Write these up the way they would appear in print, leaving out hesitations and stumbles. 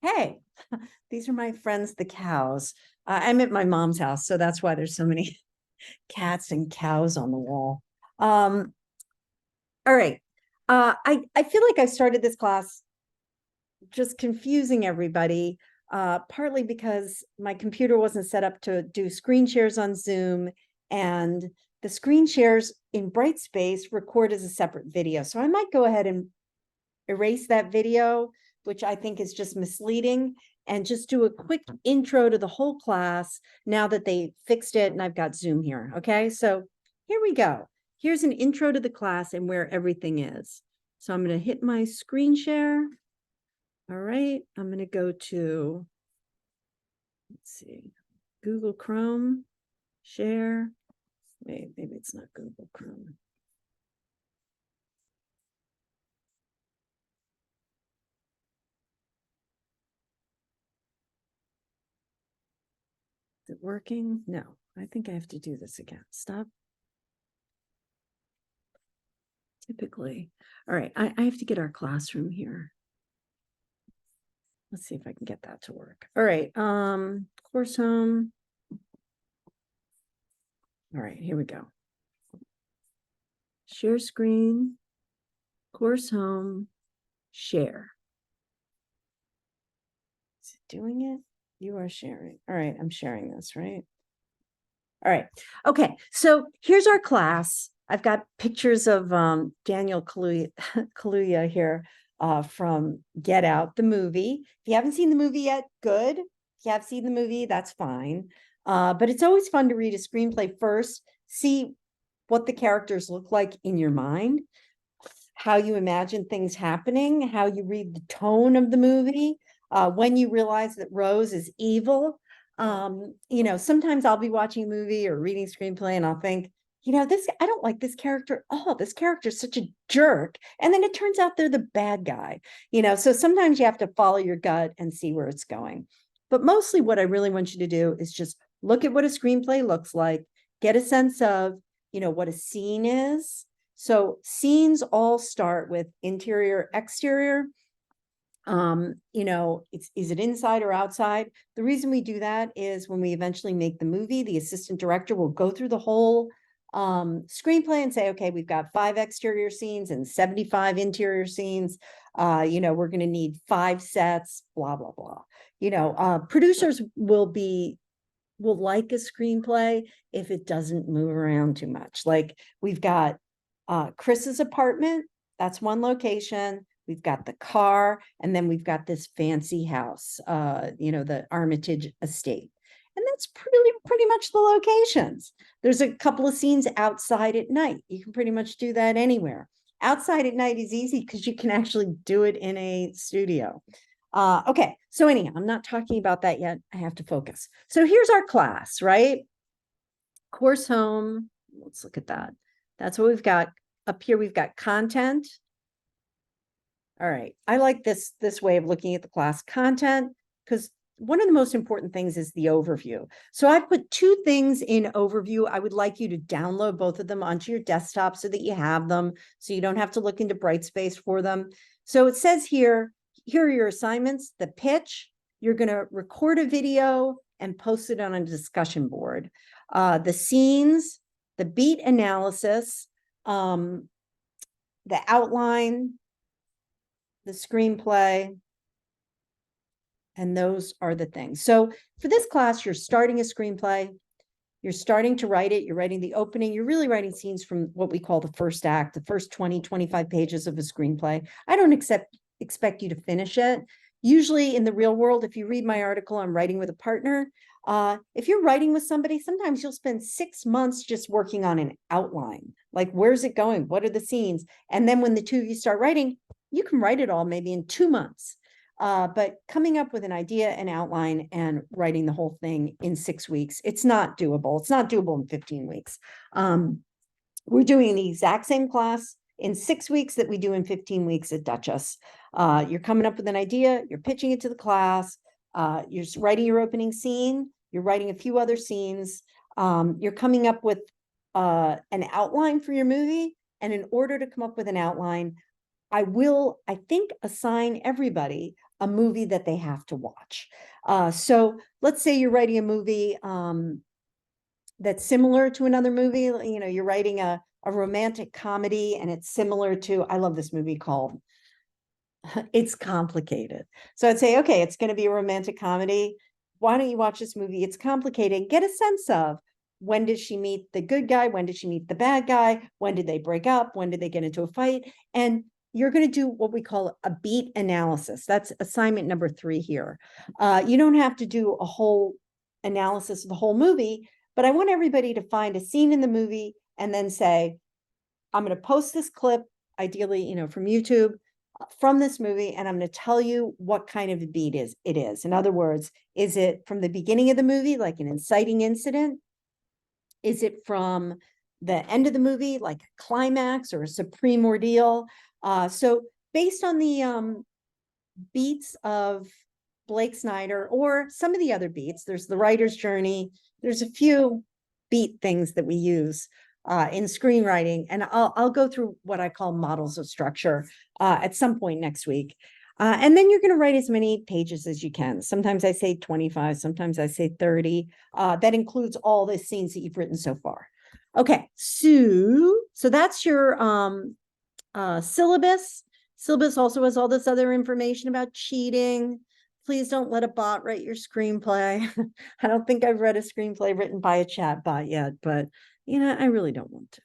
Hey, these are my friends, the cows. I'm at my mom's house, so that's why there's so many cats and cows on the wall. Um, all right. I feel like I started this class just confusing everybody, partly because my computer wasn't set up to do screen shares on Zoom, and the screen shares in Brightspace record as a separate video. So I might go ahead and erase that video, which I think is just misleading, and just do a quick intro to the whole class now that they fixed it and I've got Zoom here. Okay, so here we go. Here's an intro to the class and where everything is. So I'm going to hit my screen share. All right, I'm going to go to, let's see, Google Chrome, share. Wait, maybe it's not Google Chrome. Is it working? No, I think I have to do this again. Stop. Typically. All right, I have to get our classroom here. Let's see if I can get that to work. All right, course home. All right, here we go. Share screen, course home, share. Is it doing it? You are sharing. All right, I'm sharing this, right? All right. Okay, so here's our class. I've got pictures of Daniel Kaluuya here from Get Out, the movie. If you haven't seen the movie yet, good. If you have seen the movie, that's fine. But it's always fun to read a screenplay first, see what the characters look like in your mind, how you imagine things happening, how you read the tone of the movie, when you realize that Rose is evil. Sometimes I'll be watching a movie or reading screenplay and I'll think, I don't like this character. Oh, this character is such a jerk. And then it turns out they're the bad guy, so sometimes you have to follow your gut and see where it's going. But mostly what I really want you to do is just look at what a screenplay looks like, get a sense of, what a scene is. So scenes all start with interior, exterior. Is it inside or outside? The reason we do that is when we eventually make the movie, the assistant director will go through the whole screenplay and say, okay, we've got 5 exterior scenes and 75 interior scenes. We're going to need 5 sets, blah, blah, blah. Producers will like a screenplay if it doesn't move around too much. Like we've got Chris's apartment, that's one location. We've got the car, and then we've got this fancy house, the Armitage estate. And that's pretty much the locations. There's a couple of scenes outside at night. You can pretty much do that anywhere. Outside at night is easy because you can actually do it in a studio. Okay, so anyhow, I'm not talking about that yet. I have to focus. So here's our class, right? Course home. Let's look at that. That's what we've got. Up here, we've got content. All right. I like this way of looking at the class content because one of the most important things is the overview. So I've put 2 things in overview. I would like you to download both of them onto your desktop so that you have them, so you don't have to look into Brightspace for them. So it says here are your assignments, the pitch. You're going to record a video and post it on a discussion board. The scenes, the beat analysis, the outline, the screenplay, and those are the things. So for this class, you're starting a screenplay, you're starting to write it, you're writing the opening, you're really writing scenes from what we call the first act, the first 20, 25 pages of a screenplay. I don't expect you to finish it. Usually in the real world, if you read my article on writing with a partner, if you're writing with somebody, sometimes you'll spend 6 months just working on an outline. Like, where's it going? What are the scenes? And then when the 2 of you start writing, you can write it all maybe in 2 months. But coming up with an idea, an outline, and writing the whole thing in 6 weeks, it's not doable. It's not doable in 15 weeks. We're doing the exact same class in 6 weeks that we do in 15 weeks at Duchess. You're coming up with an idea, you're pitching it to the class, you're writing your opening scene, you're writing a few other scenes, you're coming up with an outline for your movie. And in order to come up with an outline, I will, I think, assign everybody a movie that they have to watch. So let's say you're writing a movie that's similar to another movie. You know, you're writing a romantic comedy and it's similar to, I love this movie called It's Complicated. So I'd say, okay, it's going to be a romantic comedy. Why don't you watch this movie? It's complicated. Get a sense of, when did she meet the good guy? When did she meet the bad guy? When did they break up? When did they get into a fight? And you're going to do what we call a beat analysis. That's assignment number 3 here. You don't have to do a whole analysis of the whole movie, but I want everybody to find a scene in the movie and then say, I'm going to post this clip, ideally, you know, from YouTube, from this movie, and I'm going to tell you what kind of a beat it is. In other words, is it from the beginning of the movie, like an inciting incident? Is it from the end of the movie, like a climax or a supreme ordeal? So based on the beats of Blake Snyder or some of the other beats, there's the writer's journey, there's a few beat things that we use in screenwriting, and I'll go through what I call models of structure at some point next week. And then you're going to write as many pages as you can. Sometimes I say 25, sometimes I say 30. That includes all the scenes that you've written so far. Okay, so that's your syllabus. Syllabus also has all this other information about cheating. Please don't let a bot write your screenplay. I don't think I've read a screenplay written by a chat bot yet, but you know, I really don't want to.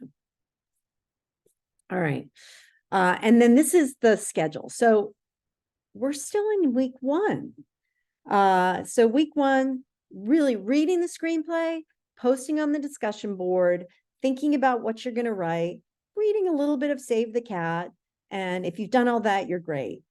All right. And then this is the schedule. So we're still in week 1. So week 1, really reading the screenplay, posting on the discussion board, thinking about what you're going to write, reading a little bit of Save the Cat. And if you've done all that, you're great.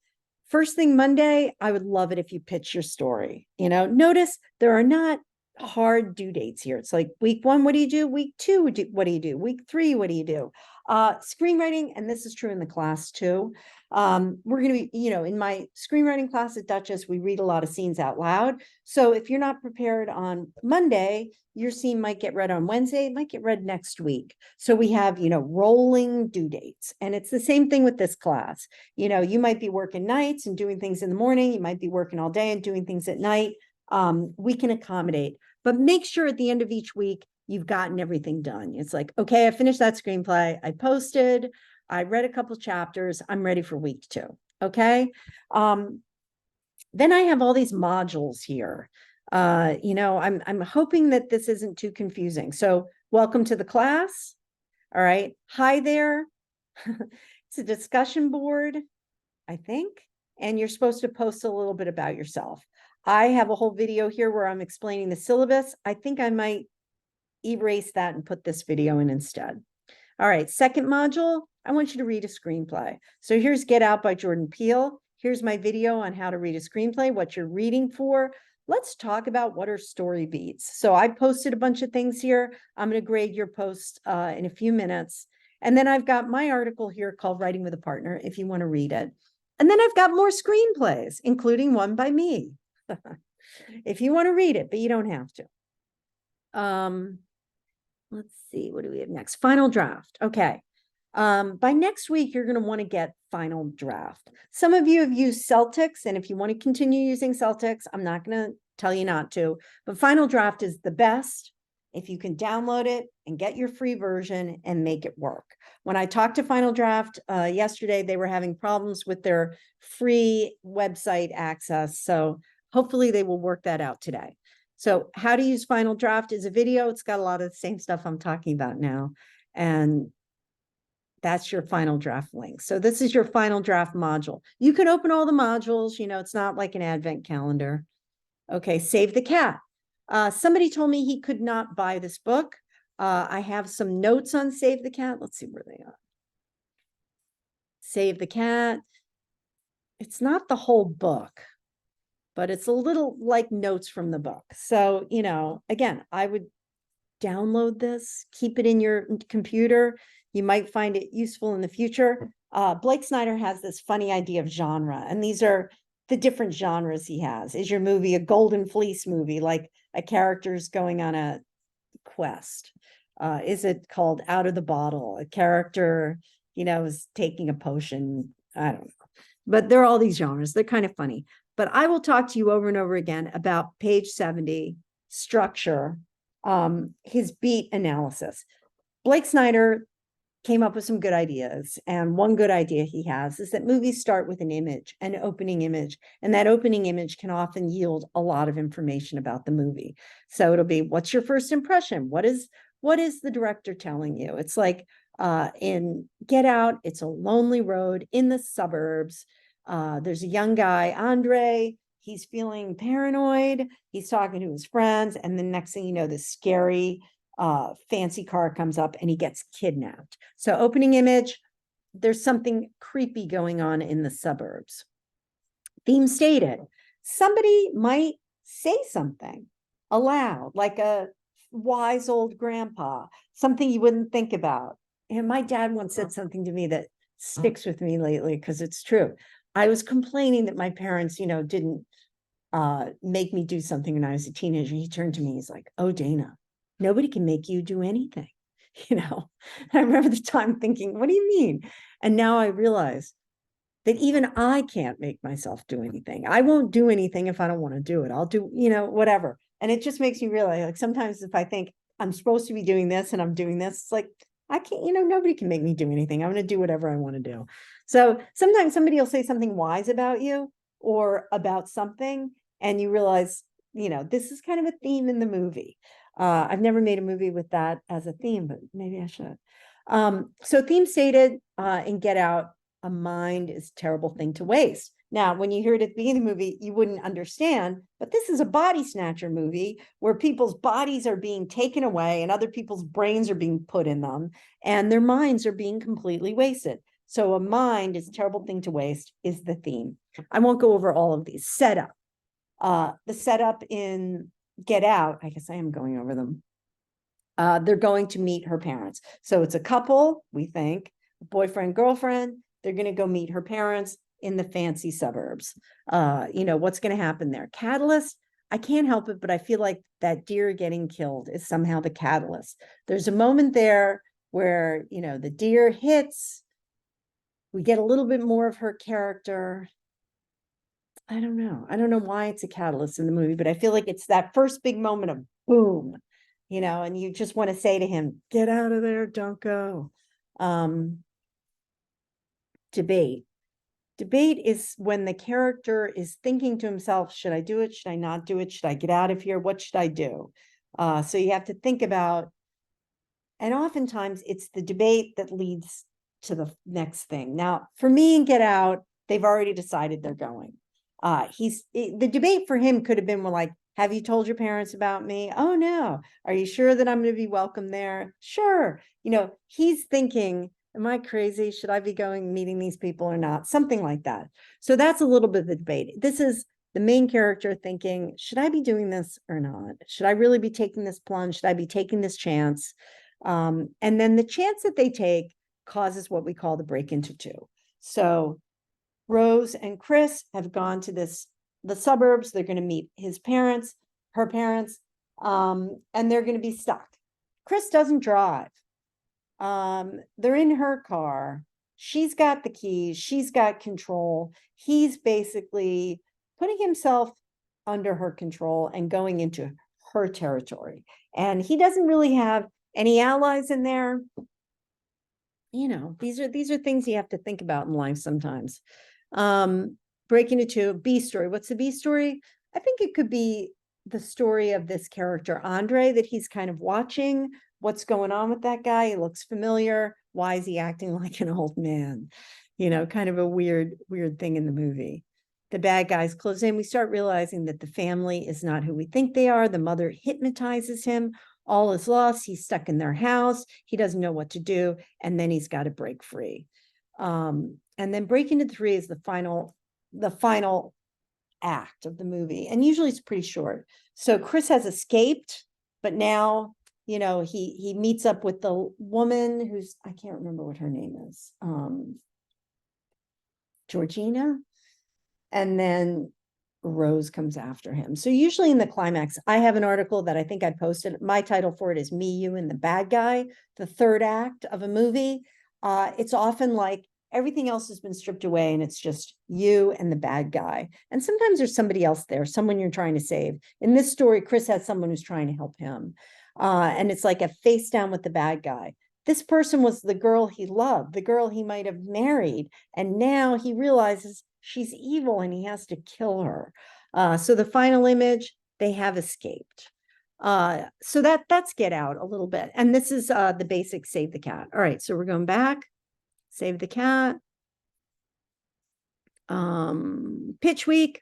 First thing Monday, I would love it if you pitch your story. You know, notice there are not hard due dates here. It's like week 1, what do you do? Week 2, what do you do? Week 3, what do you do? Screenwriting, and this is true in the class too. We're going to be, you know, in my screenwriting class at Dutchess, we read a lot of scenes out loud. So if you're not prepared on Monday, your scene might get read on Wednesday, it might get read next week. So we have, you know, rolling due dates. And it's the same thing with this class. You know, you might be working nights and doing things in the morning. You might be working all day and doing things at night. We can accommodate, but make sure at the end of each week, you've gotten everything done. It's like, okay, I finished that screenplay. I posted, I read a couple chapters. I'm ready for week 2. Okay. Then I have all these modules here. You know, I'm hoping that this isn't too confusing. So welcome to the class. All right. Hi there. It's a discussion board, I think, and you're supposed to post a little bit about yourself. I have a whole video here where I'm explaining the syllabus. I think I might erase that and put this video in instead. All right, second module, I want you to read a screenplay. So here's Get Out by Jordan Peele. Here's my video on how to read a screenplay, what you're reading for. Let's talk about what are story beats. So I posted a bunch of things here. I'm going to grade your post in a few minutes. And then I've got my article here called Writing with a Partner, if you want to read it. And then I've got more screenplays, including one by me, if you want to read it, but you don't have to. Let's see, what do we have next? Final draft. Okay. By next week, you're going to want to get final draft. Some of you have used Celtics, and if you want to continue using Celtics, I'm not going to tell you not to, but final draft is the best if you can download it and get your free version and make it work. When I talked to Final Draft yesterday, they were having problems with their free website access. So hopefully they will work that out today. So how to use Final Draft is a video. It's got a lot of the same stuff I'm talking about now. And that's your Final Draft link. So this is your Final Draft module. You can open all the modules. You know, it's not like an advent calendar. Okay, Save the Cat. Somebody told me he could not buy this book. I have some notes on Save the Cat. Let's see where they are. Save the Cat. It's not the whole book, but it's a little like notes from the book. So, you know, again, I would download this, keep it in your computer. You might find it useful in the future. Blake Snyder has this funny idea of genre, and these are the different genres he has. Is your movie a Golden Fleece movie, like a character's going on a quest? Is it called Out of the Bottle? A character, you know, is taking a potion I don't know. But there are all these genres. They're kind of funny. But I will talk to you over and over again about page 70, structure, his beat analysis. Blake Snyder came up with some good ideas. And one good idea he has is that movies start with an image, an opening image. And that opening image can often yield a lot of information about the movie. So it'll be, what's your first impression? What is the director telling you? It's like in Get Out, it's a lonely road in the suburbs. There's a young guy, Andre. He's feeling paranoid. He's talking to his friends. And the next thing you know, this scary fancy car comes up and he gets kidnapped. So opening image, there's something creepy going on in the suburbs. Theme stated, somebody might say something aloud, like a wise old grandpa, something you wouldn't think about. And my dad once said something to me that sticks with me lately because it's true. I was complaining that my parents, didn't make me do something when I was a teenager. He turned to me, he's like, "Oh, Dana, nobody can make you do anything." I remember the time thinking, what do you mean? And now I realize that even I can't make myself do anything. I won't do anything if I don't want to do it. I'll do, whatever. And it just makes me realize, like, sometimes if I think I'm supposed to be doing this and I'm doing this, it's like, I can't, nobody can make me do anything. I'm going to do whatever I want to do. So sometimes somebody will say something wise about you or about something, and you realize, this is kind of a theme in the movie. I've never made a movie with that as a theme, but maybe I should. So theme stated in Get Out, a mind is a terrible thing to waste. Now, when you hear it at the beginning of the movie, you wouldn't understand, but this is a body snatcher movie where people's bodies are being taken away and other people's brains are being put in them and their minds are being completely wasted. So a mind is a terrible thing to waste is the theme. I won't go over all of these. Setup. The setup in Get Out, I guess I am going over them. They're going to meet her parents. So it's a couple, we think, boyfriend, girlfriend. They're going to go meet her parents in the fancy suburbs. What's going to happen there? Catalyst, I can't help it, but I feel like that deer getting killed is somehow the catalyst. There's a moment there where, the deer hits. We get a little bit more of her character. I don't know. I don't know why it's a catalyst in the movie, but I feel like it's that first big moment of boom, and you just want to say to him, get out of there, don't go. Debate. Debate is when the character is thinking to himself, should I do it? Should I not do it? Should I get out of here? What should I do? So you have to think about, and oftentimes it's the debate that leads to the next thing. Now, for me and Get Out, they've already decided they're going. The debate for him could have been more like, have you told your parents about me? Oh, no. Are you sure that I'm going to be welcome there? Sure. He's thinking, am I crazy? Should I be going meeting these people or not? Something like that. So that's a little bit of the debate. This is the main character thinking, should I be doing this or not? Should I really be taking this plunge? Should I be taking this chance? And then the chance that they take causes what we call the break into two. So Rose and Chris have gone to the suburbs. They're going to meet his parents, her parents, and they're going to be stuck. Chris doesn't drive. They're in her car. She's got the keys. She's got control. He's basically putting himself under her control and going into her territory. And he doesn't really have any allies in there. These are things you have to think about in life sometimes. Breaking into a B story. What's the B story? I think it could be the story of this character, Andre, that he's kind of watching. What's going on with that guy? He looks familiar. Why is he acting like an old man? Kind of a weird thing in the movie. The bad guys close in. We start realizing that the family is not who we think they are. The mother hypnotizes him. All is lost. He's stuck in their house. He doesn't know what to do. And then he's got to break free. And then break into three is the final act of the movie. And usually it's pretty short. So Chris has escaped, but now, he meets up with the woman who's, I can't remember what her name is. Georgina. And then Rose comes after him. So usually in the climax, I have an article that I think I posted. My title for it is Me, You, and the Bad Guy, the third act of a movie. It's often like everything else has been stripped away and it's just you and the bad guy. And sometimes there's somebody else there, someone you're trying to save. In this story, Chris has someone who's trying to help him. And it's like a face down with the bad guy. This person was the girl he loved, the girl he might have married. And now he realizes she's evil and he has to kill her. So the final image, they have escaped. So that's Get Out a little bit. And this is the basic Save the Cat. All right, so we're going back. Save the Cat. Pitch week.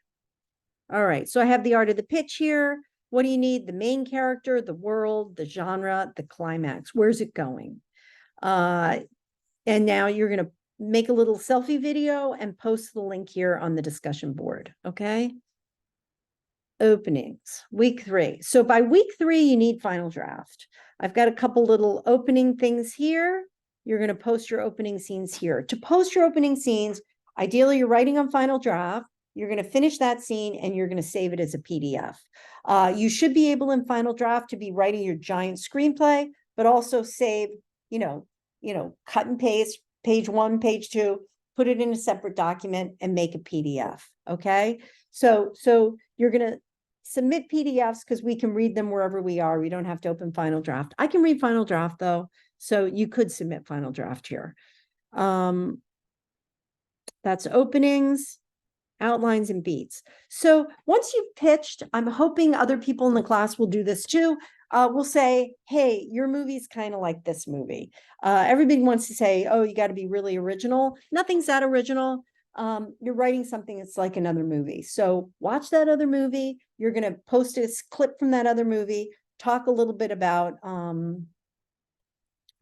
All right, so I have the art of the pitch here. What do you need? The main character, the world, the genre, the climax. Where's it going? And now you're going to make a little selfie video and post the link here on the discussion board. Okay. Openings, week 3. So by week 3, you need final draft. I've got a couple little opening things here. You're going to post your opening scenes here. To post your opening scenes, ideally you're writing on final draft. You're going to finish that scene and you're going to save it as a PDF. You should be able in final draft to be writing your giant screenplay, but also save, cut and paste page 1, page 2, put it in a separate document and make a PDF. Okay. So you're going to submit PDFs because we can read them wherever we are. We don't have to open final draft. I can read final draft though. So you could submit final draft here. That's openings, outlines, and beats. So once you've pitched, I'm hoping other people in the class will do this too. We'll say, hey, your movie's kind of like this movie. Everybody wants to say, oh, you got to be really original. Nothing's that original. You're writing something that's like another movie. So watch that other movie. You're going to post a clip from that other movie, talk a little bit about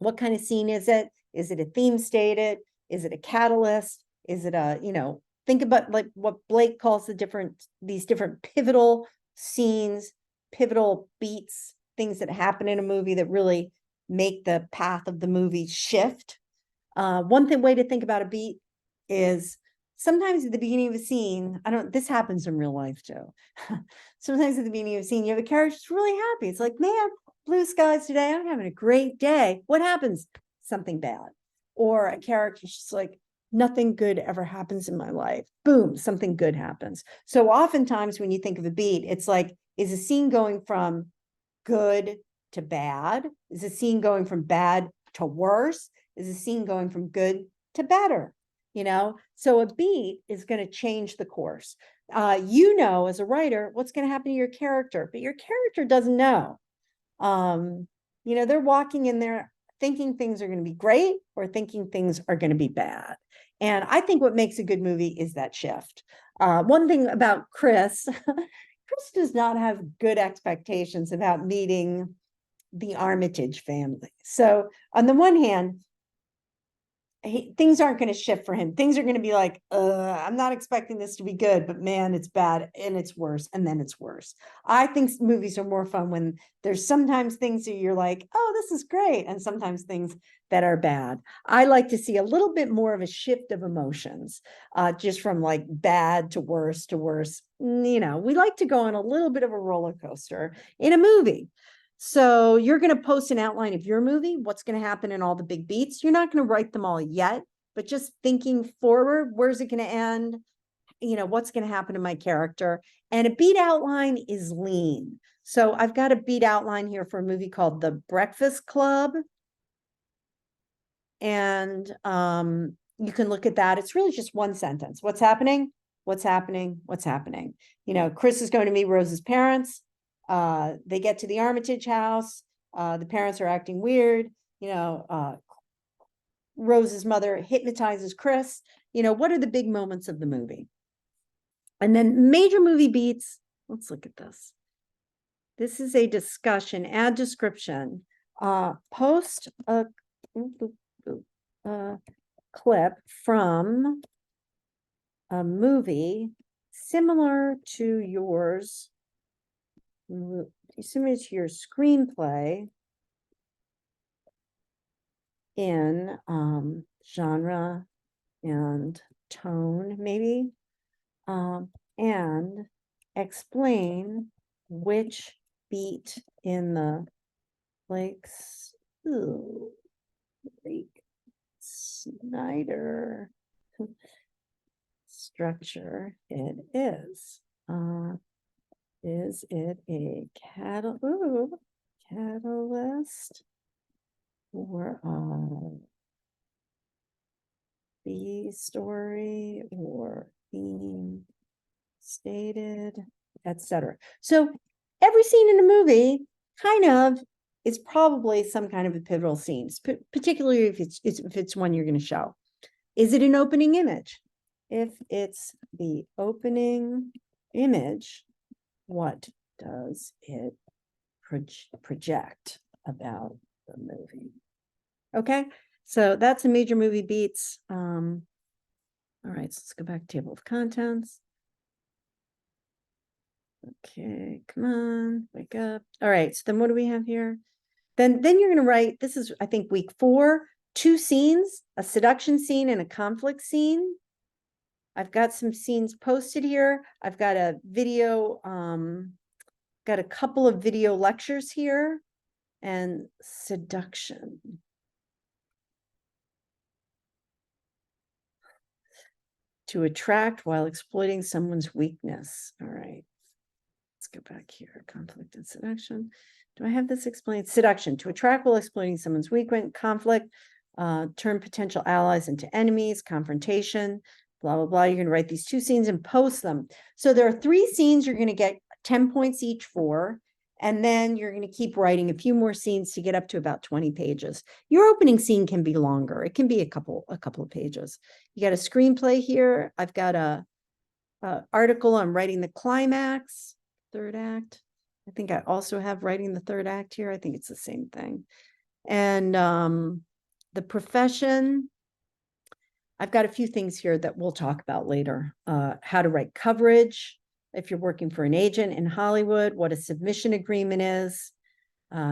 what kind of scene is it? Is it a theme stated? Is it a catalyst? Is it a, think about like what Blake calls these different pivotal scenes, pivotal beats, things that happen in a movie that really make the path of the movie shift. One way to think about a beat is sometimes at the beginning of a scene, this happens in real life too. Sometimes at the beginning of a scene, you have a character who's really happy. It's like, man, blue skies today. I'm having a great day. What happens? Something bad. Or a character's just like, nothing good ever happens in my life. Boom, something good happens. So oftentimes when you think of a beat, it's like, is a scene going from good to bad? Is a scene going from bad to worse? Is a scene going from good to better? So a beat is going to change the course. As a writer, what's going to happen to your character, but your character doesn't know. They're walking in there thinking things are going to be great or thinking things are going to be bad. And I think what makes a good movie is that shift. One thing about Chris, Chris does not have good expectations about meeting the Armitage family. So on the one hand, things aren't going to shift for him. Things are going to be like, I'm not expecting this to be good, but man, it's bad and it's worse. And then it's worse. I think movies are more fun when there's sometimes things that you're like, oh, this is great. And sometimes things that are bad. I like to see a little bit more of a shift of emotions, just from like bad to worse to worse. We like to go on a little bit of a roller coaster in a movie. So you're going to post an outline of your movie, what's going to happen in all the big beats. You're not going to write them all yet, but just thinking forward, where's it going to end? What's going to happen to my character? And a beat outline is lean. So I've got a beat outline here for a movie called The Breakfast Club. And you can look at that. It's really just one sentence. What's happening? What's happening? What's happening? Chris is going to meet Rose's parents. They get to the Armitage house. The parents are acting weird. Rose's mother hypnotizes Chris. What are the big moments of the movie? And then major movie beats. Let's look at this. This is a discussion, add description. Post a clip from a movie similar to yours. Similar to your screenplay in genre and tone, maybe, and explain which beat in the Blake Snyder structure it is. Is it a catalyst or a B story or theme stated, etc. So every scene in a movie kind of is probably some kind of a pivotal scene, particularly if it's one you're going to show. Is it an opening image? If it's the opening image, what does it project about the movie? Okay, so that's a major movie beats. All right, so let's go back to table of contents. Okay, come on, wake up. All right, so then what do we have here? Then you're going to write, this is, I think, week 4, 2 scenes, a seduction scene and a conflict scene. I've got some scenes posted here. I've got a video, got a couple of video lectures here, and seduction. To attract while exploiting someone's weakness. All right. Let's go back here. Conflict and seduction. Do I have this explained? Seduction, to attract while exploiting someone's weakness. Conflict, turn potential allies into enemies. Confrontation, blah, blah, blah. You're going to write these 2 scenes and post them. So there are 3 scenes you're going to get 10 points each for. And then you're going to keep writing a few more scenes to get up to about 20 pages. Your opening scene can be longer. It can be a couple of pages. You got a screenplay here. I've got a article on writing the climax, 3rd act. I think I also have writing the 3rd act here. I think it's the same thing. And the profession, I've got a few things here that we'll talk about later. How to write coverage if you're working for an agent in Hollywood, what a submission agreement is.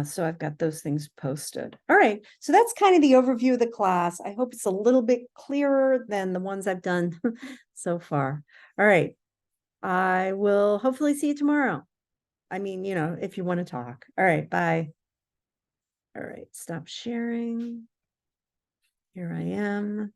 So I've got those things posted. All right, so that's kind of the overview of the class. I hope it's a little bit clearer than the ones I've done so far. All right, I will hopefully see you tomorrow. I mean, if you want to talk. All right, bye. All right, stop sharing. Here I am.